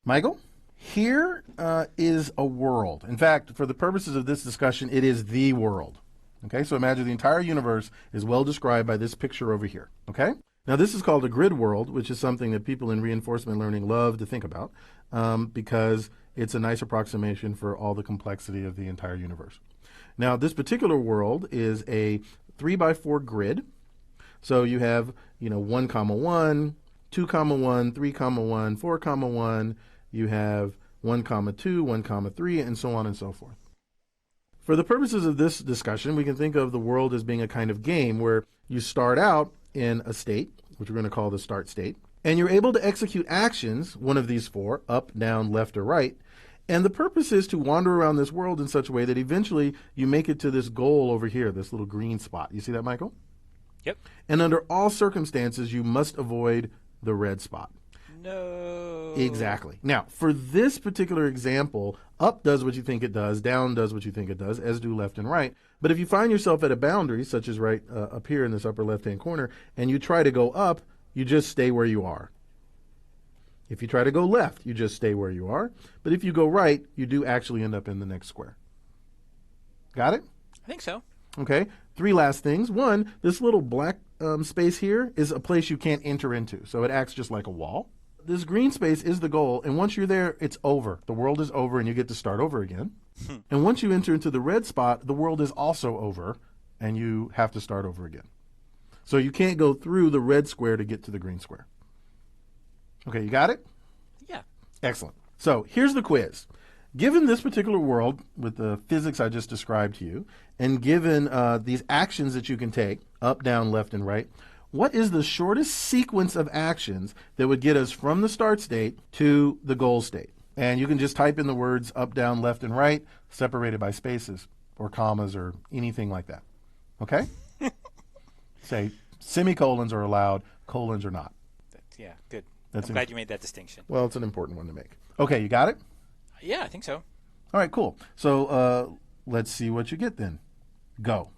Michael, here is a world. In fact, for the purposes of this discussion, it is the world. Okay, so imagine the entire universe is well described by this picture over here. Okay? Now, this is called a grid world, which is something that people in reinforcement learning love to think about because it's a nice approximation for all the complexity of the entire universe. Now, this particular world is a 3x4 grid. So you have, 1 comma 1, 2 comma 1, 3 comma 1, 4 comma 1. You have 1 comma 2, 1 comma 3, and so on and so forth. For the purposes of this discussion, we can think of the world as being a kind of game where you start out in a state, which we're going to call the start state, and you're able to execute actions, one of these four, up, down, left, or right. And the purpose is to wander around this world in such a way that eventually you make it to this goal over here, this little green spot. You see that, Michael? Yep. And under all circumstances, you must avoid the red spot. No. Exactly. Now, for this particular example, up does what you think it does, down does what you think it does, as do left and right. But if you find yourself at a boundary, such as right up here in this upper left-hand corner, and you try to go up, you just stay where you are. If you try to go left, you just stay where you are. But if you go right, you do actually end up in the next square. Got it? I think so. Okay. 3 last things. 1, this little black space here is a place you can't enter into, so it acts just like a wall. This green space is the goal, and once you're there, it's over. The world is over, and you get to start over again. And once you enter into the red spot, the world is also over, and you have to start over again. So you can't go through the red square to get to the green square. Okay, you got it? Yeah. Excellent. So here's the quiz. Given this particular world with the physics I just described to you, and given these actions that you can take, up, down, left, and right, what is the shortest sequence of actions that would get us from the start state to the goal state? And you can just type in the words up, down, left, and right, separated by spaces or commas or anything like that. Okay? Say semicolons are allowed, colons are not. Yeah, good. I'm glad you made that distinction. Well, it's an important one to make. Okay, you got it? Yeah, I think so. All right, cool. So let's see what you get then. Go.